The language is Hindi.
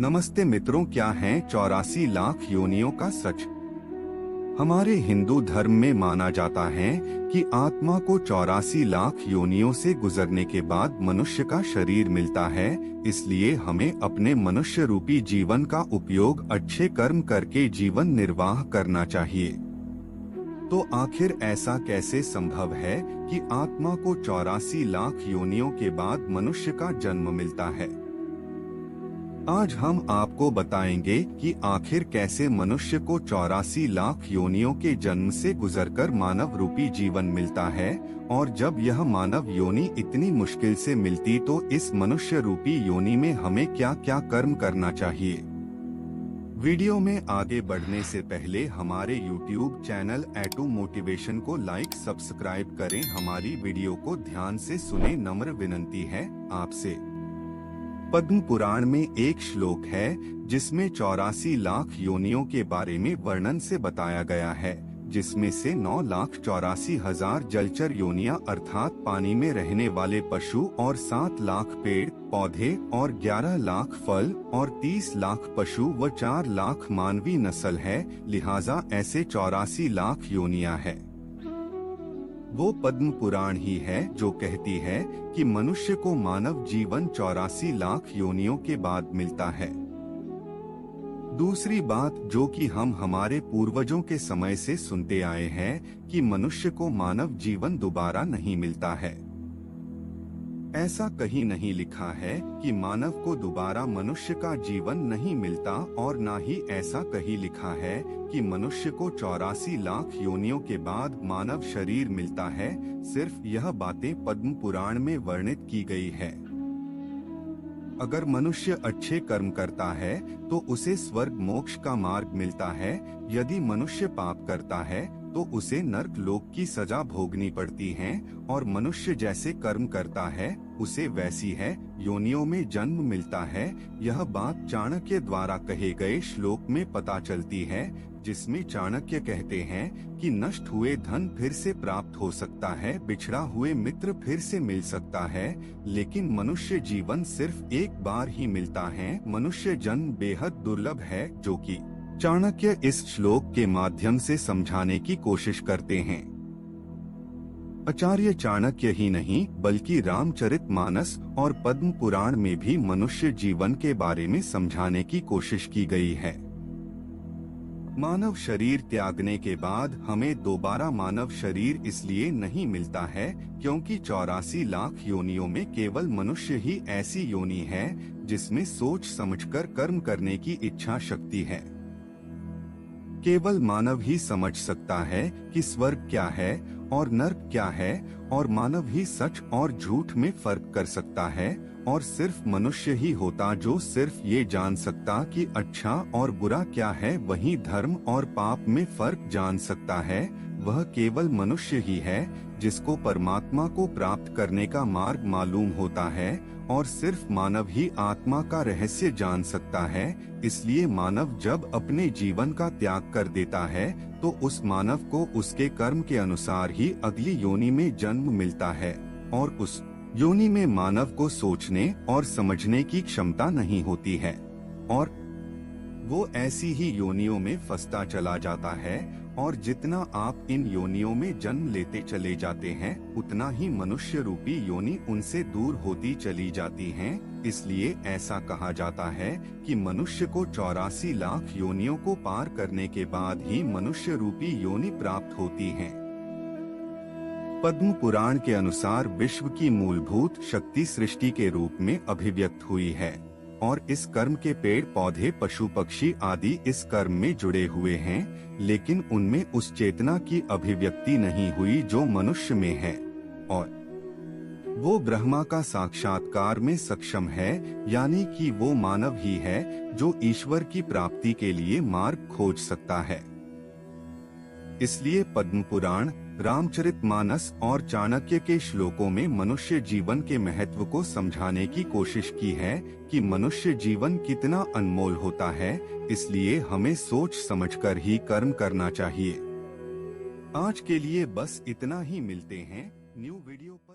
नमस्ते मित्रों, क्या है 84 लाख योनियों का सच। हमारे हिंदू धर्म में माना जाता है कि आत्मा को 84 लाख योनियों से गुजरने के बाद मनुष्य का शरीर मिलता है। इसलिए हमें अपने मनुष्य रूपी जीवन का उपयोग अच्छे कर्म करके जीवन निर्वाह करना चाहिए। तो आखिर ऐसा कैसे संभव है कि आत्मा को 84 लाख योनियों के बाद मनुष्य का जन्म मिलता है? आज हम आपको बताएंगे कि आखिर कैसे मनुष्य को 84 लाख योनियों के जन्म से गुजरकर मानव रूपी जीवन मिलता है, और जब यह मानव योनि इतनी मुश्किल से मिलती तो इस मनुष्य रूपी योनि में हमें क्या क्या कर्म करना चाहिए। वीडियो में आगे बढ़ने से पहले हमारे YouTube चैनल एटू मोटिवेशन को लाइक सब्सक्राइब करें। हमारी वीडियो को ध्यान से सुने, नम्र विनंती है आपसे। पद्म पुराण में एक श्लोक है जिसमें 84 लाख योनियों के बारे में वर्णन से बताया गया है, जिसमें से 9,84,000 जलचर योनियां अर्थात पानी में रहने वाले पशु और 7 लाख पेड़ पौधे और 11 लाख फल और 30 लाख पशु व 4 लाख मानवी नस्ल है। लिहाजा ऐसे 84 लाख योनियां है। वो पद्म पुराण ही है जो कहती है कि मनुष्य को मानव जीवन 84 लाख योनियों के बाद मिलता है। दूसरी बात जो कि हम हमारे पूर्वजों के समय से सुनते आए हैं कि मनुष्य को मानव जीवन दोबारा नहीं मिलता है। ऐसा कहीं नहीं लिखा है कि मानव को दोबारा मनुष्य का जीवन नहीं मिलता, और न ही ऐसा कहीं लिखा है कि मनुष्य को 84 लाख योनियों के बाद मानव शरीर मिलता है। सिर्फ यह बातें पद्म पुराण में वर्णित की गई है। अगर मनुष्य अच्छे कर्म करता है तो उसे स्वर्ग मोक्ष का मार्ग मिलता है। यदि मनुष्य पाप करता है तो उसे नरक लोक की सजा भोगनी पड़ती है, और मनुष्य जैसे कर्म करता है उसे वैसी है योनियों में जन्म मिलता है। यह बात चाणक्य द्वारा कहे गए श्लोक में पता चलती है, जिसमें चाणक्य कहते हैं कि नष्ट हुए धन फिर से प्राप्त हो सकता है, बिछड़ा हुए मित्र फिर से मिल सकता है, लेकिन मनुष्य जीवन सिर्फ एक बार ही मिलता है। मनुष्य जन्म बेहद दुर्लभ है, जो कि चाणक्य इस श्लोक के माध्यम से समझाने की कोशिश करते हैं। आचार्य चाणक्य ही नहीं बल्कि रामचरितमानस और पद्म पुराण में भी मनुष्य जीवन के बारे में समझाने की कोशिश की गई है। मानव शरीर त्यागने के बाद हमें दोबारा मानव शरीर इसलिए नहीं मिलता है क्योंकि 84 लाख योनियों में केवल मनुष्य ही ऐसी योनि है जिसमें सोच समझकर कर्म करने की इच्छा शक्ति है। केवल मानव ही समझ सकता है कि स्वर्ग क्या है और नरक क्या है, और मानव ही सच और झूठ में फर्क कर सकता है, और सिर्फ मनुष्य ही होता जो सिर्फ ये जान सकता कि अच्छा और बुरा क्या है। वही धर्म और पाप में फर्क जान सकता है। वह केवल मनुष्य ही है जिसको परमात्मा को प्राप्त करने का मार्ग मालूम होता है, और सिर्फ मानव ही आत्मा का रहस्य जान सकता है। इसलिए मानव जब अपने जीवन का त्याग कर देता है तो उस मानव को उसके कर्म के अनुसार ही अगली योनि में जन्म मिलता है, और उस योनि में मानव को सोचने और समझने की क्षमता नहीं होती है, और वो ऐसी ही योनियों में फंसता चला जाता है। और जितना आप इन योनियों में जन्म लेते चले जाते हैं उतना ही मनुष्य रूपी योनि उनसे दूर होती चली जाती हैं। इसलिए ऐसा कहा जाता है कि मनुष्य को 84 लाख योनियों को पार करने के बाद ही मनुष्य रूपी योनि प्राप्त होती है। पद्म पुराण के अनुसार विश्व की मूलभूत शक्ति सृष्टि के रूप में अभिव्यक्त हुई है, और इस कर्म के पेड़ पौधे पशु पक्षी आदि इस कर्म में जुड़े हुए हैं, लेकिन उनमें उस चेतना की अभिव्यक्ति नहीं हुई जो मनुष्य में है, और वो ब्रह्मा का साक्षात्कार में सक्षम है। यानी कि वो मानव ही है जो ईश्वर की प्राप्ति के लिए मार्ग खोज सकता है। इसलिए पद्म पुराण, रामचरितमानस और चाणक्य के श्लोकों में मनुष्य जीवन के महत्व को समझाने की कोशिश की है कि मनुष्य जीवन कितना अनमोल होता है। इसलिए हमें सोच समझकर ही कर्म करना चाहिए। आज के लिए बस इतना ही। मिलते हैं न्यू वीडियो पर।